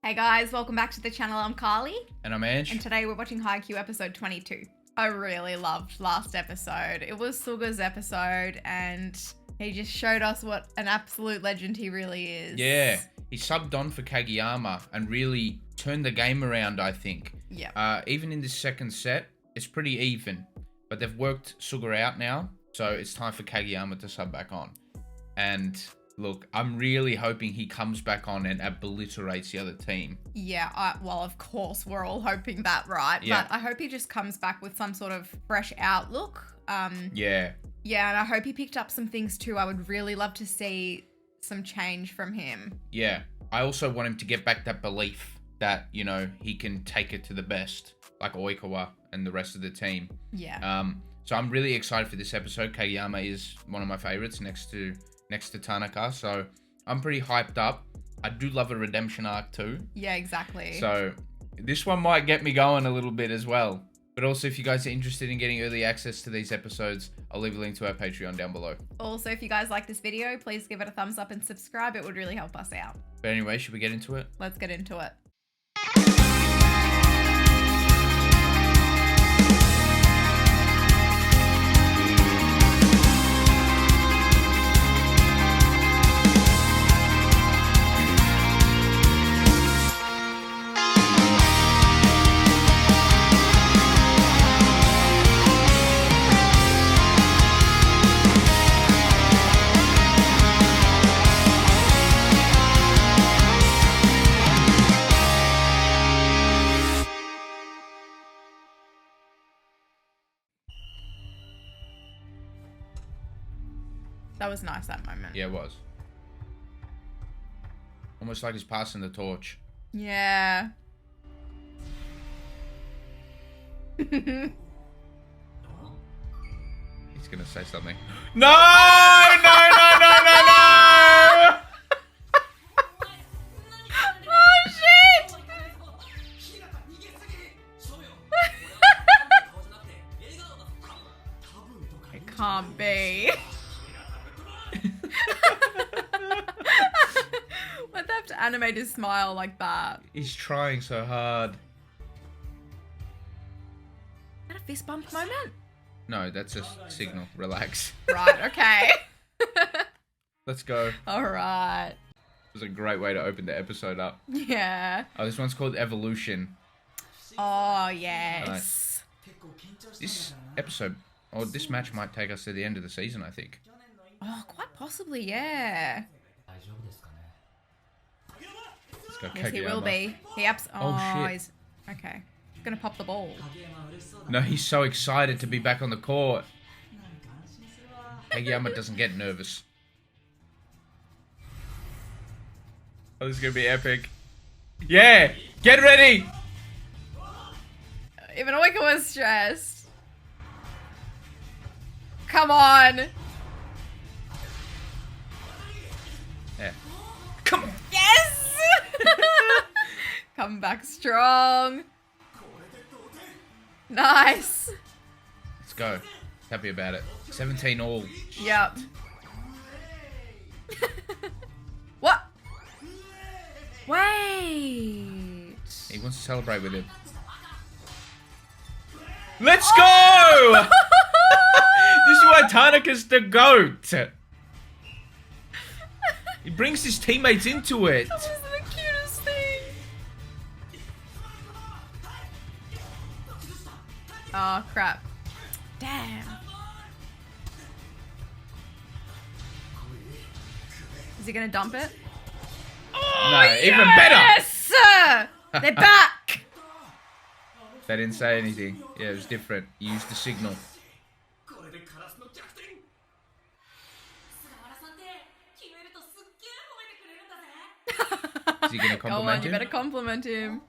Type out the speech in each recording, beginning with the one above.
Hey guys, welcome back to the channel. I'm Carlie. And I'm Ange. And today we're watching Haikyuu episode 22. I really loved last episode. It was Suga's episode and he just showed us what an absolute legend he really is. Yeah, he subbed on for KAGEYAMA and really turned the game around, I think. Yeah. Even in this second set, it's pretty even. But they've worked Suga out now, so it's time for KAGEYAMA to sub back on. And look, I'm really hoping he comes back on and obliterates the other team. Yeah, well, of course, we're all hoping that, right? Yeah. But I hope he just comes back with some sort of fresh outlook. Yeah. Yeah, and I hope he picked up some things too. I would really love to see some change from him. Yeah. I also want him to get back that belief that, you know, he can take it to the best, like Oikawa and the rest of the team. Yeah. So I'm really excited for this episode. KAGEYAMA is one of my favorites next to Tanaka, so I'm pretty hyped up. I do love a redemption arc too. Yeah, exactly. So this one might get me going a little bit as well. But also, if you guys are interested in getting early access to these episodes, I'll leave a link to our Patreon down below. Also, if you guys like this video, please give it a thumbs up and subscribe. It would really help us out. But anyway, should we get into it? Let's get into it. That was nice, that moment. Yeah, it was. Almost like he's passing the torch. Yeah. He's gonna say something. No! No, no, no, no, no! Oh, shit! It can't be. Why'd they have to animate his smile like that? He's trying so hard. Is that a fist bump moment? No, that's a signal. Relax. Right, okay. Let's go. Alright. It was a great way to open the episode up. Yeah. Oh, this one's called Evolution. Oh, yes. Nice. This episode, or this match might take us to the end of the season, I think. Oh, quite possibly, yeah. Let's go, Yes, he KAGEYAMA. will be. He Oh, shit. He's... Okay. He's gonna pop the ball. No, he's so excited to be back on the court. KAGEYAMA doesn't get nervous. Oh, this is gonna be epic. Yeah! Get ready! Even Oika was stressed. Come on. Yeah. Come on! Yes! Come back strong. Nice. Let's go. Happy about it. 17 all. Yep. What? Wait. He wants to celebrate with him. Let's go! This is why Tanaka's the GOAT. He brings his teammates into it. That was the cutest thing. Oh, crap. Damn. Is he gonna dump it? No, even better. Yes! They're back! They didn't say anything. Yeah, it was different. He used the signal. Is he gonna Go compliment on, you him? better compliment him.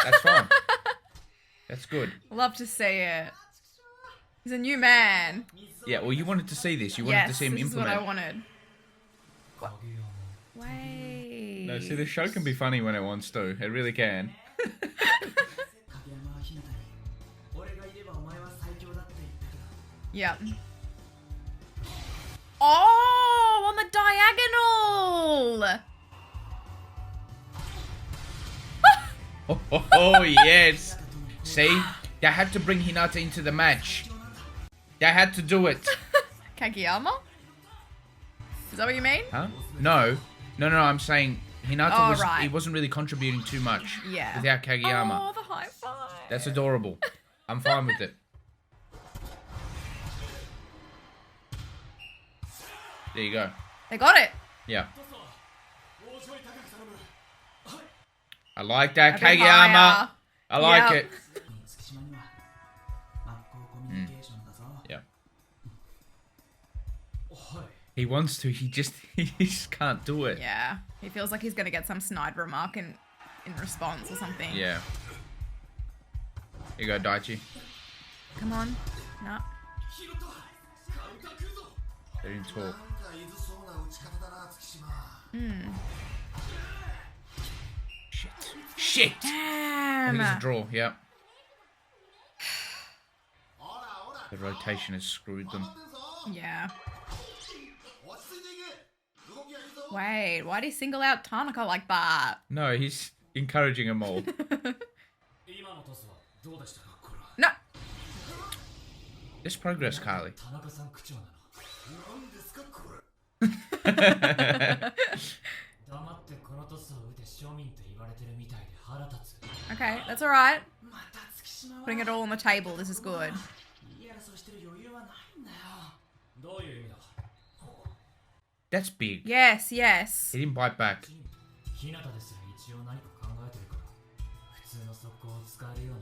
That's fine. That's good. Love to see it. He's a new man. Yeah, well, you wanted to see this. You wanted to see him this implement. is what I wanted. What? Wait. No, see, the show can be funny when it wants to. It really can. Yep. Oh, on the diagonal. Oh, yes. See? They had to bring Hinata into the match. They had to do it. Kageyama? Is that what you mean? Huh? No. No, I'm saying Hinata was right. he wasn't really contributing too much Yeah. without Kageyama. Oh, the high five. That's adorable. I'm fine with it. There you go. They got it. Yeah. I like that, A bit Kageyama. higher. I like Yep. it. Yeah. He wants to, he just can't do it. Yeah. He feels like he's going to get some snide remark in response or something. Yeah. Here you go, Daichi. Come on. No. They didn't talk. Shit. Shit! I Damn. think it's a draw, yep. The rotation has screwed them. Yeah. Wait, why'd he single out Tanaka like that? No, he's encouraging them all. No. There's progress, Carlie. Okay, that's alright. Putting it all on the table, this is good. That's big. Yes, yes. He didn't bite back.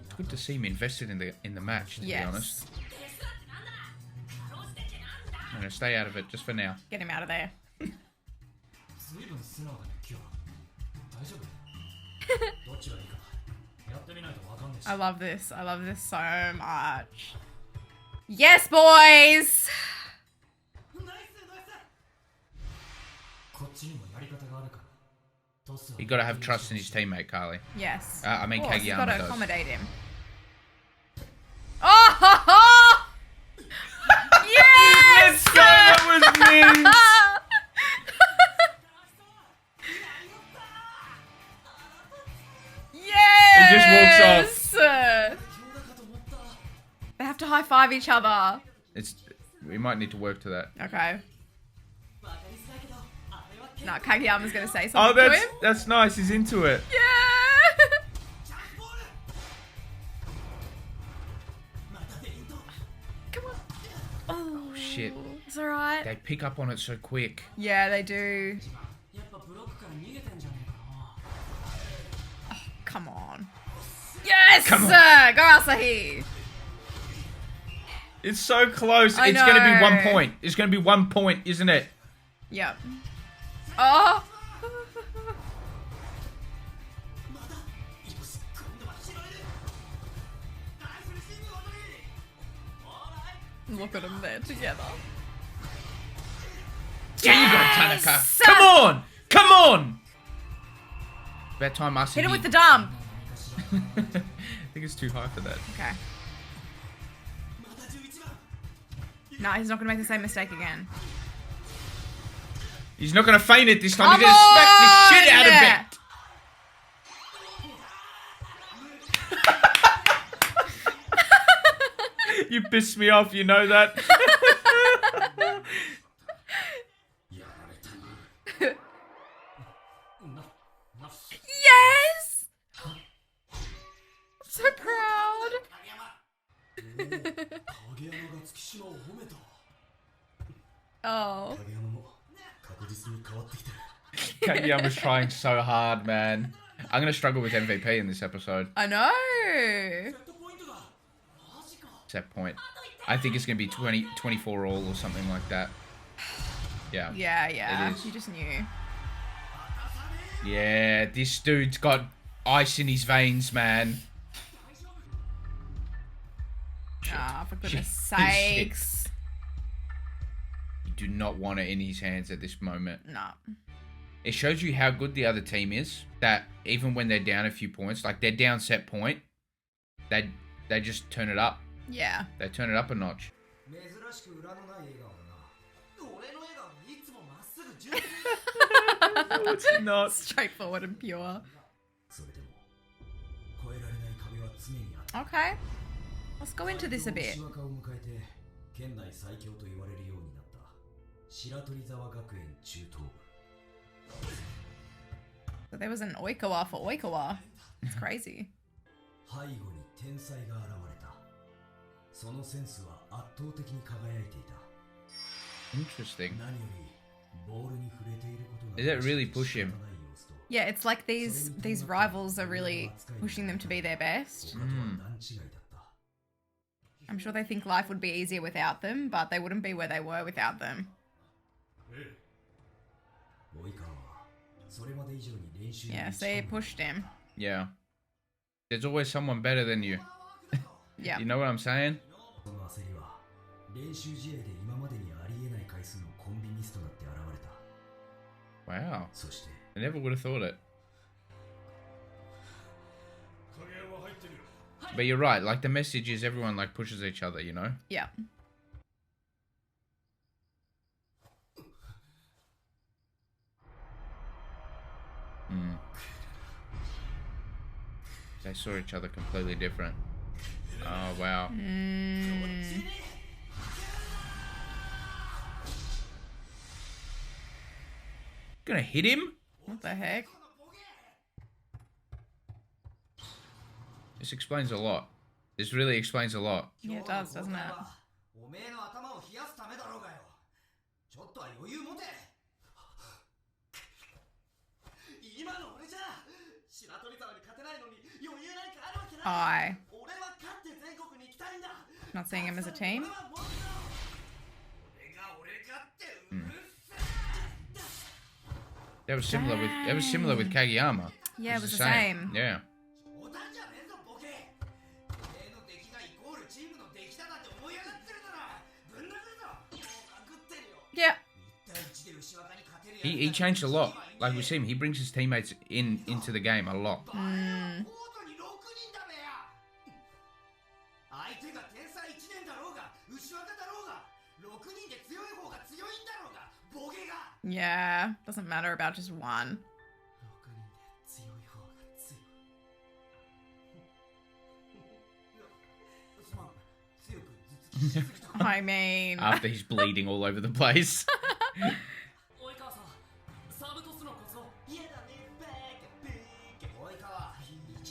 It's good to see him invested in the match, to be Yes. honest. I'm gonna stay out of it just for now. Get him out of there. I love this. I love this so much. Yes, boys! You gotta have trust in his teammate, Carlie. Yes. I mean, Of course, Kageyama you've got to does. accommodate him. Oh! Yes! Let's go! That was mince! Yes! He just walks They have to high five each other. We might need to work to that. Okay. No, Kageyama's gonna say Oh, something to him. that's nice. He's into it. Yeah! Come on. Oh, shit. It's alright. They pick up on it so quick. Yeah, they do. Oh, come on. Yes! Come on. Go Asahi! It's so close. I It's gonna be 1 know. point. It's gonna be 1 point, isn't it? Yep. Oh! Look at them there together. There you go, Tanaka. Yes! Come on! Come on! About time us Hit him with the dump. I think it's too high for that. Okay. No, he's not gonna make the same mistake again. He's not gonna feint it this time. Come He's gonna smack the shit out on! of it. You pissed me off, you know that? Yes! I'm so proud. Oh. Kageyama's trying so hard, man. I'm gonna struggle with MVP in this episode. I know. Set point. I think it's gonna be 24 all or something like that. Yeah. Yeah. It is. You just knew. Yeah, this dude's got ice in his veins, man. Ah, for goodness Shit. sakes. You do not want it in his hands at this moment. Nah. It shows you how good the other team is. That even when they're down a few points, like they're down set point, they just turn it up. Yeah. They turn it up a notch. No, it's not. Straightforward and pure. Okay. Let's go into this a bit. So there was an oikawa for oikawa. It's crazy. Interesting. Did that really push him? Yeah, it's like these rivals are really pushing them to be their best. I'm sure they think life would be easier without them, but they wouldn't be where they were without them. Yeah, so they pushed him. Yeah. There's always someone better than you. Yeah. You know what I'm saying? Wow. I never would have thought it. But you're right, like the message is everyone like pushes each other, you know? Yeah. They saw each other completely different. Oh, wow. Gonna hit him? What the heck? This explains a lot. This really explains a lot. Yeah, it does, doesn't it? Not seeing him as a team. That was similar with Kageyama. Yeah, it was the same. Yeah. Yeah. He changed a lot. Like we see him, he brings his teammates into the game a lot. Yeah, doesn't matter about just one. I mean... After he's bleeding all over the place.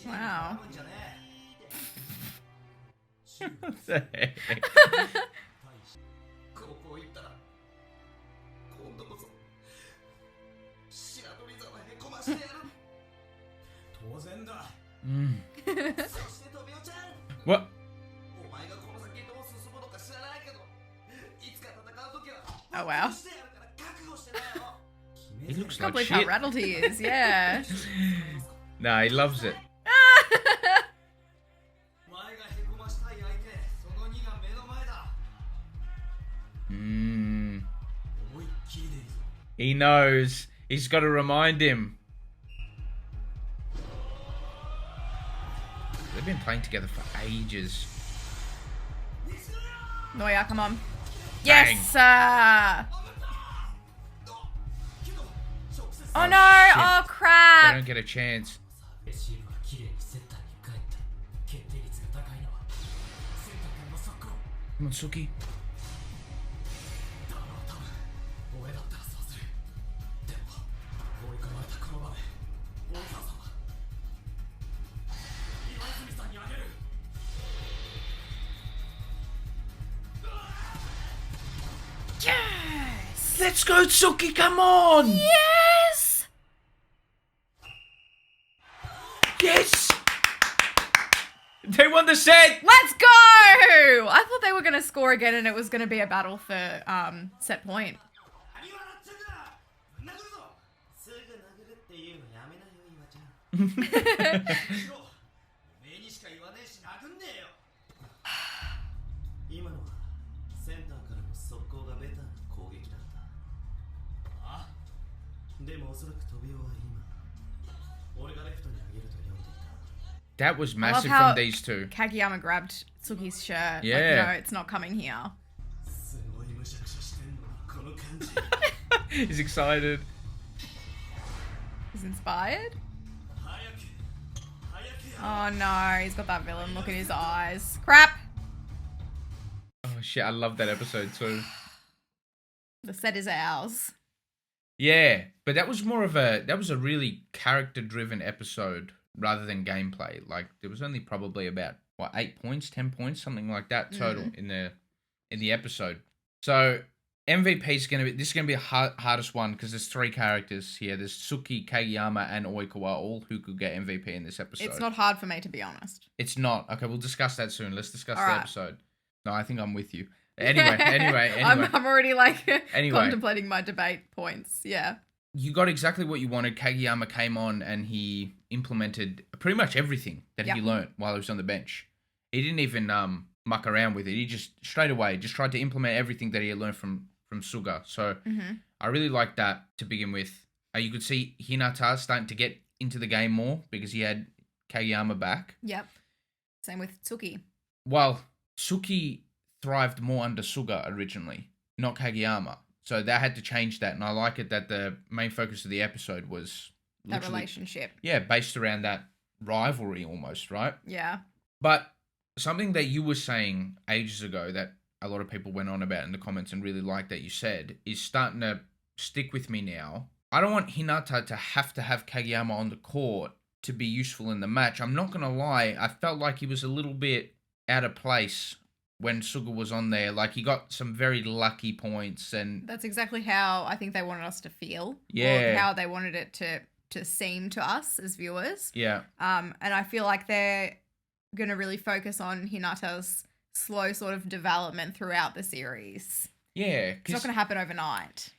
Wow. What the heck? What? Oh wow. He looks Can't like believe how shit. rattled he is, yeah. Nah, he loves it. He knows. He's got to remind him. They've been playing together for ages. Noya, come on. Yes! Oh no! Shit. Oh They crap! don't get a chance. Come on, Tsuki. Yes! Let's go, Tsuki, come on! Yes! Yes! They won the set! Let's go! I thought they were going to score again and it was going to be a battle for set point. That was I love massive how from these two. Kageyama grabbed Tsuki's shirt. Yeah. Like, no, it's not coming here. He's excited. He's inspired. Oh no, he's got that villain look in his eyes. Crap! Oh shit, I love that episode too. The set is ours. Yeah, but that was a really character-driven episode rather than gameplay. Like there was only probably about 8 points, 10 points, something like that total in the episode. So MVP is gonna be the hardest one because there's 3 characters here. There's Tsuki, Kageyama, and Oikawa, all who could get MVP in this episode. It's not hard for me, to be honest. It's not. Okay, we'll discuss that soon. Let's discuss all the right. episode. No, I think I'm with you. Anyway. I'm already Anyway. contemplating my debate points. Yeah. You got exactly what you wanted. Kageyama came on and he implemented pretty much everything that he learned while he was on the bench. He didn't even muck around with it. He just straight away just tried to implement everything that he had learned from Suga. So I really liked that to begin with. You could see Hinata starting to get into the game more because he had Kageyama back. Yep. Same with Tsuki. Well, Tsuki thrived more under Suga originally, not Kageyama. So they had to change that, and I like it that the main focus of the episode was that relationship. Yeah, based around that rivalry almost, right? Yeah. But something that you were saying ages ago that a lot of people went on about in the comments and really liked that you said is starting to stick with me now. I don't want Hinata to have Kageyama on the court to be useful in the match. I'm not going to lie, I felt like he was a little bit out of place when Suga was on there. Like, he got some very lucky points, and that's exactly how I think they wanted us to feel. Yeah. Or how they wanted it to seem to us as viewers. Yeah. And I feel like they're going to really focus on Hinata's slow sort of development throughout the series. Yeah. It's not going to happen overnight.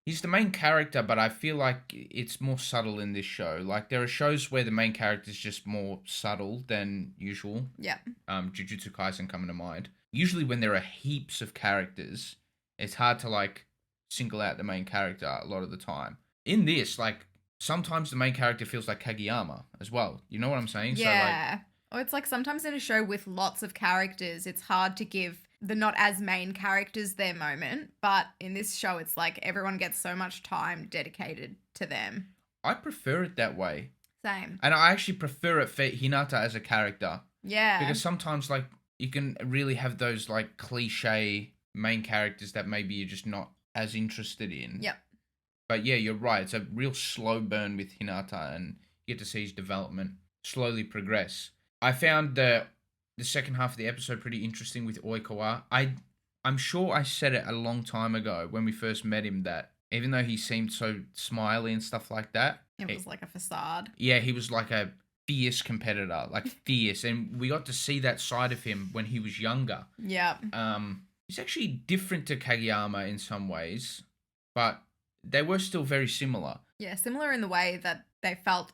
He's the main character, but I feel like it's more subtle in this show. Like, there are shows where the main character is just more subtle than usual. Yeah. Jujutsu Kaisen coming to mind. Usually when there are heaps of characters, it's hard to, like, single out the main character a lot of the time. In this, like, sometimes the main character feels like Kageyama as well. You know what I'm saying? Yeah. So, like, or it's like sometimes in a show with lots of characters, it's hard to give the not as main characters their moment. But in this show, it's like everyone gets so much time dedicated to them. I prefer it that way. Same. And I actually prefer it for Hinata as a character. Yeah. Because sometimes, like, you can really have those, like, cliche main characters that maybe you're just not as interested in. Yep. But yeah, you're right. It's a real slow burn with Hinata, and you get to see his development slowly progress. I found the second half of the episode pretty interesting with Oikawa. I'm sure I said it a long time ago when we first met him that even though he seemed so smiley and stuff like that, it was like a facade. Yeah, he was like a fierce competitor, like fierce, and we got to see that side of him when he was younger. Yeah. He's actually different to Kageyama in some ways, but they were still very similar. Yeah, similar in the way that they felt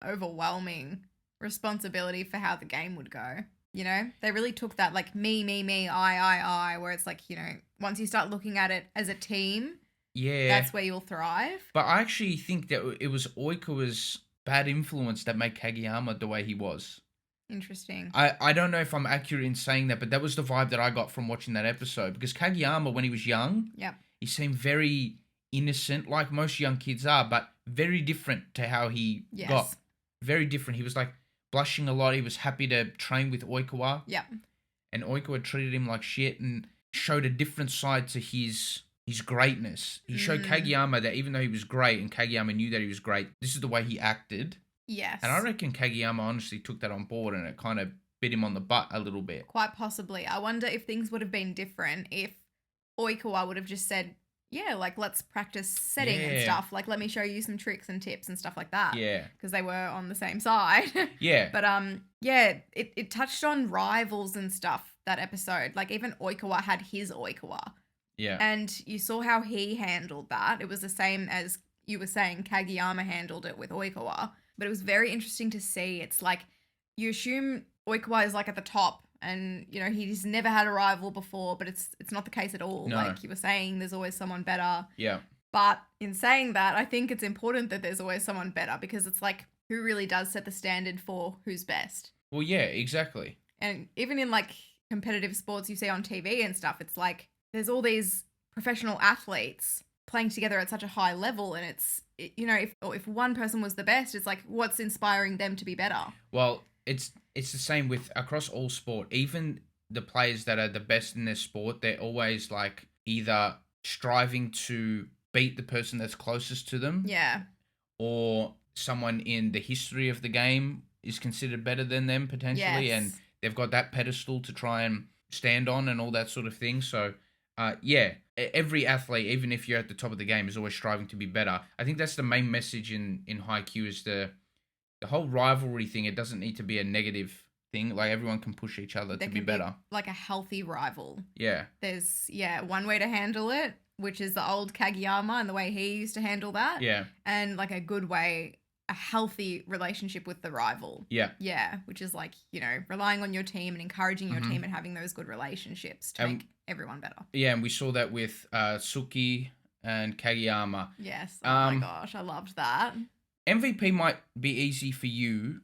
overwhelming responsibility for how the game would go. You know, they really took that like me, I, where it's like, you know, once you start looking at it as a team, yeah, that's where you'll thrive. But I actually think that it was Oikawa's bad influence that made Kageyama the way he was. Interesting. I don't know if I'm accurate in saying that, but that was the vibe that I got from watching that episode. Because Kageyama, when he was young, he seemed very innocent, like most young kids are, but very different to how he got. Very different. He was like blushing a lot. He was happy to train with Oikawa. Yeah. And Oikawa treated him like shit and showed a different side to his greatness. He showed Kageyama that even though he was great and Kageyama knew that he was great, this is the way he acted. Yes. And I reckon Kageyama honestly took that on board and it kind of bit him on the butt a little bit. Quite possibly. I wonder if things would have been different if Oikawa would have just said, yeah, like, let's practice setting and stuff. Like, let me show you some tricks and tips and stuff like that. Yeah. Because they were on the same side. Yeah. But, yeah, it touched on rivals and stuff, that episode. Like, even Oikawa had his Oikawa. Yeah. And you saw how he handled that. It was the same as you were saying Kageyama handled it with Oikawa. But it was very interesting to see. It's like, you assume Oikawa is like at the top and, you know, he's never had a rival before, but it's not the case at all. No. Like you were saying, there's always someone better. Yeah. But in saying that, I think it's important that there's always someone better because it's like, who really does set the standard for who's best? Well, yeah, exactly. And even in like competitive sports you see on TV and stuff, it's like, there's all these professional athletes playing together at such a high level, and you know, if one person was the best, it's like, what's inspiring them to be better? Well, it's the same with across all sport. Even the players that are the best in their sport, they're always like either striving to beat the person that's closest to them, Yeah. or someone in the history of the game is considered better than them potentially, and Yes. they've got that pedestal to try and stand on and all that sort of thing. So, every athlete, even if you're at the top of the game, is always striving to be better. I think that's the main message in Haikyuu is the whole rivalry thing. It doesn't need to be a negative thing. Like, everyone can push each other There to be can better. like a healthy rival. Yeah. There's, one way to handle it, which is the old Kageyama and the way he used to handle that. Yeah. And like a good way, a healthy relationship with the rival. Yeah. Yeah, which is like, relying on your team and encouraging your Mhm. team and having those good relationships to make everyone better. Yeah, and we saw that with Tsuki and Kageyama. Yes. Oh my gosh, I loved that. MVP might be easy for you.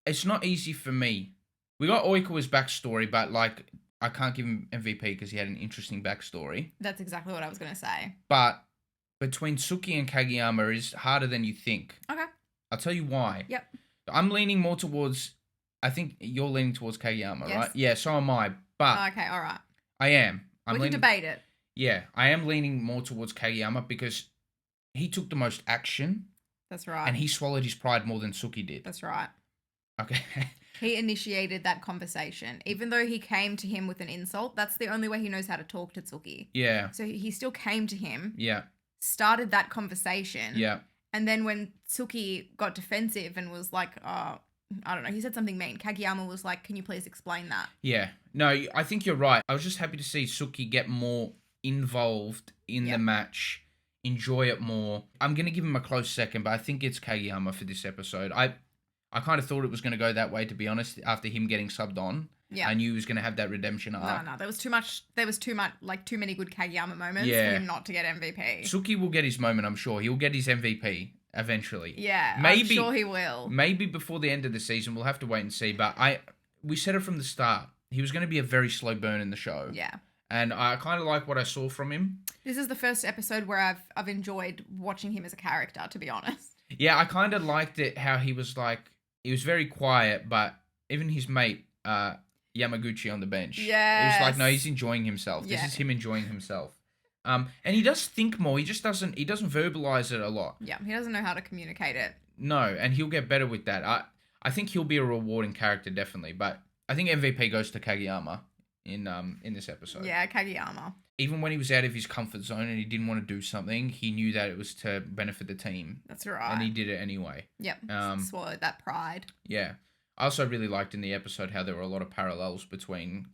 It's not easy for me. We got Oikawa's backstory, but like I can't give him MVP because he had an interesting backstory. That's exactly what I was going to say. But between Tsuki and Kageyama is harder than you think. Okay. I'll tell you why. Yep. I'm leaning more towards, I think you're leaning towards Kageyama, Yes. right? Yeah, so am I. But Okay, all right. I am. We can debate it. Yeah, I am leaning more towards Kageyama because he took the most action. That's right. And he swallowed his pride more than Tsuki did. That's right. Okay. He initiated that conversation. Even though he came to him with an insult, that's the only way he knows how to talk to Tsuki. Yeah. So he still came to him. Yeah. Started that conversation. Yeah. And then when Tsuki got defensive and was like, I don't know, he said something mean. Kageyama was like, can you please explain that? Yeah. No, I think you're right. I was just happy to see Tsuki get more involved in the match, enjoy it more. I'm going to give him a close second, but I think it's Kageyama for this episode. I kind of thought it was going to go that way, to be honest, after him getting subbed on. Yeah. I knew he was going to have that redemption arc. No, there was too much, like too many good Kageyama moments for him not to get MVP. Tsuki will get his moment, I'm sure. He'll get his MVP eventually. Yeah, I'm sure he will. Maybe before the end of the season. We'll have to wait and see. But we said it from the start. He was going to be a very slow burn in the show. Yeah. And I kind of like what I saw from him. This is the first episode where I've enjoyed watching him as a character, to be honest. Yeah, I kind of liked it how he was like, he was very quiet, but even his mate, Yamaguchi on the bench. Yeah. He was like, no, he's enjoying himself. This is him enjoying himself. And he does think more. He just doesn't verbalize it a lot. Yeah, he doesn't know how to communicate it. No, and he'll get better with that. I think he'll be a rewarding character, definitely. But I think MVP goes to Kageyama in this episode. Yeah, Kageyama. Even when he was out of his comfort zone and he didn't want to do something, he knew that it was to benefit the team. That's right. And he did it anyway. Yep. Swallowed that pride. Yeah. I also really liked in the episode how there were a lot of parallels between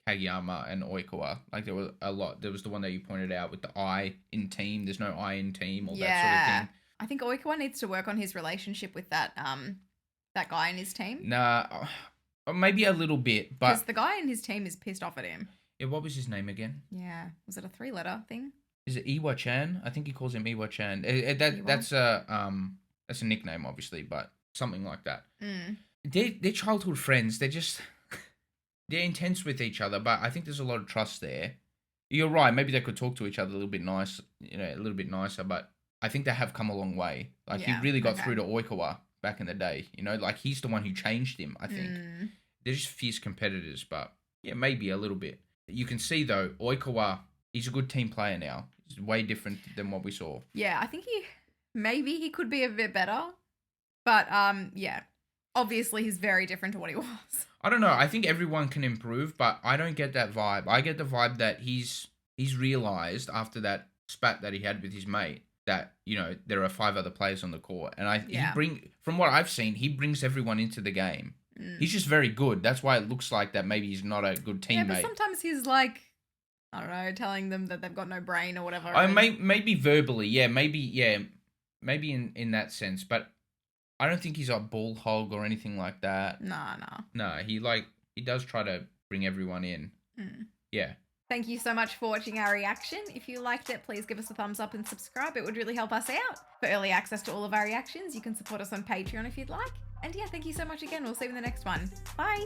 Kageyama and Oikawa. Like there were a lot. There was the one that you pointed out with the I in team. There's no I in team or that sort of thing. I think Oikawa needs to work on his relationship with that guy in his team. Nah, maybe a little bit, but because the guy in his team is pissed off at him. Yeah, what was his name again? Yeah, was it a 3-letter thing? Is it Iwa-chan? I think he calls him Iwa-chan. That's a nickname, obviously, but something like that. Mm. They're childhood friends. They're intense with each other, but I think there's a lot of trust there. You're right. Maybe they could talk to each other a little bit nicer, but I think they have come a long way. Like he really got through to Oikawa back in the day. Like he's the one who changed him. I think they're just fierce competitors, but yeah, maybe a little bit. You can see though, Oikawa, he's a good team player now. He's way different than what we saw. Yeah, I think he could be a bit better, but obviously he's very different to what he was. I don't know. I think everyone can improve, but I don't get that vibe. I get the vibe that he's realized after that spat that he had with his mate that, there are 5 other players on the court. And from what I've seen, he brings everyone into the game. He's just very good. That's why it looks like that maybe he's not a good teammate. Yeah, but sometimes he's like, I don't know, telling them that they've got no brain or whatever. Maybe verbally, maybe in that sense, but I don't think he's a ball hog or anything like that. No, he does try to bring everyone in. Yeah. Thank you so much for watching our reaction. If you liked it, please give us a thumbs up and subscribe. It would really help us out. For early access to all of our reactions, you can support us on Patreon if you'd like. And yeah, thank you so much again. We'll see you in the next one. Bye.